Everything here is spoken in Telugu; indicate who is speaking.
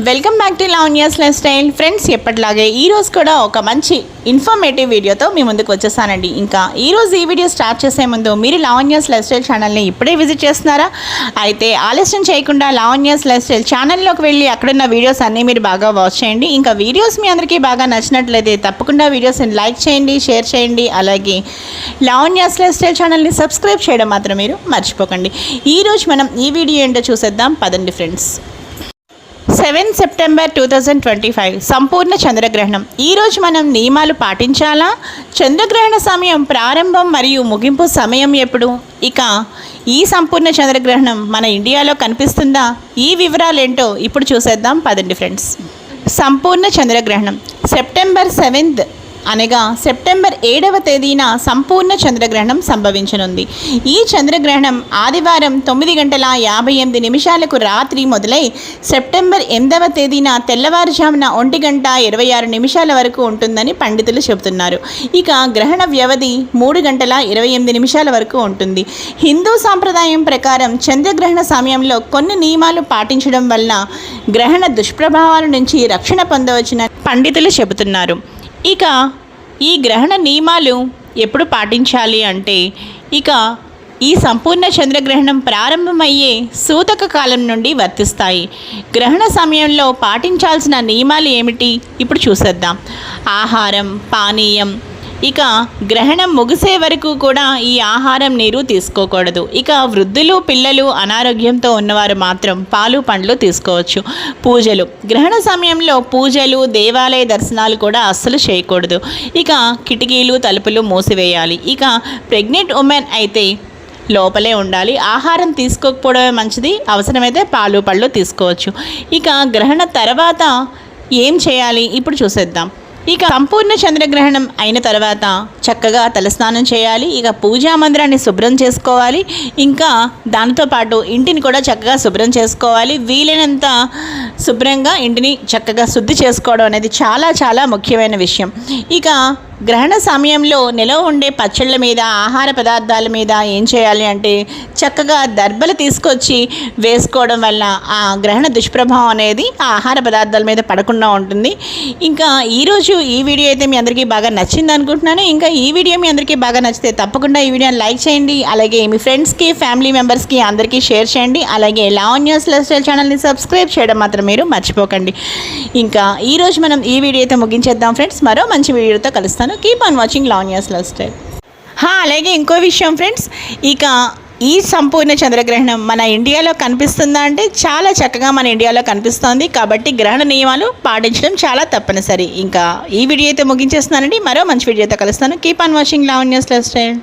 Speaker 1: Welcome back to Lavanya's life style. Friends, ఎప్పటిలాగే ఈరోజు కూడా ఒక మంచి ఇన్ఫర్మేటివ్ వీడియోతో మీ ముందుకు వచ్చేసానండి. ఇంకా ఈరోజు ఈ వీడియో స్టార్ట్ చేసే ముందు మీరు లావణ్యాస్ లైఫ్ స్టైల్ ఛానల్ని ఇప్పుడే విజిట్ చేస్తున్నారా? అయితే ఆలస్యం చేయకుండా లావణ్యాస్ లైఫ్ స్టైల్ ఛానల్లోకి వెళ్ళి అక్కడున్న వీడియోస్ అన్నీ మీరు బాగా వాచ్ చేయండి. ఇంకా వీడియోస్ మీ అందరికీ బాగా నచ్చినట్లయితే తప్పకుండా వీడియోస్ని లైక్ చేయండి, షేర్ చేయండి. అలాగే లావణ్యాస్ లైఫ్ స్టైల్ ఛానల్ని సబ్స్క్రైబ్ చేయడం మాత్రం మీరు మర్చిపోకండి. ఈరోజు మనం ఈ వీడియో ఏంటో చూసేద్దాం పదండి ఫ్రెండ్స్. 7 సెప్టెంబర్ 2025 సంపూర్ణ చంద్రగ్రహణం. ఈరోజు మనం నియమాలు పాటించాలా? చంద్రగ్రహణ సమయం ప్రారంభం మరియు ముగింపు సమయం ఎప్పుడు? ఇక ఈ సంపూర్ణ చంద్రగ్రహణం మన ఇండియాలో కనిపిస్తుందా? ఈ వివరాలు ఏంటో ఇప్పుడు చూసేద్దాం పదండి ఫ్రెండ్స్. సంపూర్ణ చంద్రగ్రహణం సెప్టెంబర్ 7 అనగా సెప్టెంబర్ 7వ తేదీన సంపూర్ణ చంద్రగ్రహణం సంభవించనుంది. ఈ చంద్రగ్రహణం ఆదివారం 9:58 రాత్రి మొదలై సెప్టెంబర్ 8వ తేదీన తెల్లవారుజామున 1:26 వరకు ఉంటుందని పండితులు చెబుతున్నారు. ఇక గ్రహణ వ్యవధి 3:28 వరకు ఉంటుంది. హిందూ సాంప్రదాయం ప్రకారం చంద్రగ్రహణ సమయంలో కొన్ని నియమాలు పాటించడం వల్ల గ్రహణ దుష్ప్రభావాల నుంచి రక్షణ పొందవచ్చునని పండితులు చెబుతున్నారు. ఇక ఈ గ్రహణ నియమాలు ఎప్పుడు పాటించాలి అంటే, ఇక ఈ సంపూర్ణ చంద్రగ్రహణం ప్రారంభమయ్యే సూతక కాలం నుండి వర్తిస్తాయి. గ్రహణ సమయంలో పాటించాల్సిన నియమాలు ఏమిటి ఇప్పుడు చూసేద్దాం. ఆహారం, పానీయం. ఇక గ్రహణం ముగిసే వరకు కూడా ఈ ఆహారం, నీరు తీసుకోకూడదు. ఇక వృద్ధులు, పిల్లలు, అనారోగ్యంతో ఉన్నవారు మాత్రం పాలు, పండ్లు తీసుకోవచ్చు. పూజలు. గ్రహణ సమయంలో పూజలు, దేవాలయ దర్శనాలు కూడా అస్సలు చేయకూడదు. ఇక కిటికీలు, తలుపులు మూసివేయాలి. ఇక ప్రెగ్నెంట్ ఉమెన్ అయితే లోపలే ఉండాలి. ఆహారం తీసుకోకపోవడమే మంచిది. అవసరమైతే పాలు, పళ్ళు తీసుకోవచ్చు. ఇక గ్రహణ తర్వాత ఏం చేయాలి ఇప్పుడు చూసేద్దాం. ఇక సంపూర్ణ చంద్రగ్రహణం అయిన తర్వాత చక్కగా తలస్నానం చేయాలి. ఇక పూజా మందిరాన్ని శుభ్రం చేసుకోవాలి. ఇంకా దానితో పాటు ఇంటిని కూడా చక్కగా శుభ్రం చేసుకోవాలి. వీలైనంత శుభ్రంగా ఇంటిని చక్కగా శుద్ధి చేసుకోవడం అనేది చాలా చాలా ముఖ్యమైన విషయం. ఇక గ్రహణ సమయంలో నిలవ ఉండే పచ్చళ్ళ మీద, ఆహార పదార్థాల మీద ఏం చేయాలి అంటే చక్కగా దర్బలు తీసుకొచ్చి వేసుకోవడం వల్ల ఆ గ్రహణ దుష్ప్రభావం అనేది ఆ ఆహార పదార్థాల మీద పడకుండా ఉంటుంది. ఇంకా ఈరోజు ఈ వీడియో అయితే మీ అందరికీ బాగా నచ్చింది అనుకుంటున్నాను. ఇంకా ఈ వీడియో మీ అందరికీ బాగా నచ్చితే తప్పకుండా ఈ వీడియోని లైక్ చేయండి. అలాగే మీ ఫ్రెండ్స్కి, ఫ్యామిలీ మెంబర్స్కి అందరికీ షేర్ చేయండి. అలాగే లావణ్యాస్ లైఫ్ స్టైల్ ఛానల్ని సబ్స్క్రైబ్ చేయడం మాత్రం మీరు మర్చిపోకండి. ఇంకా ఈరోజు మనం ఈ వీడియో అయితే ముగించేద్దాం ఫ్రెండ్స్. మరో మంచి వీడియోతో కలుస్తాను. Keep on watching Lavanya's life style. అలాగే ఇంకో విషయం ఫ్రెండ్స్, ఇక ఈ సంపూర్ణ చంద్రగ్రహణం మన ఇండియాలో కనిపిస్తుందా అంటే చాలా చక్కగా మన ఇండియాలో కనిపిస్తోంది. కాబట్టి గ్రహణ నియమాలు పాటించడం చాలా తప్పనిసరి. ఇంకా ఈ వీడియో అయితే ముగించేస్తున్నానండి. మరో మంచి వీడియోతో కలుస్తాను. Keep on watching Lavanya's life style.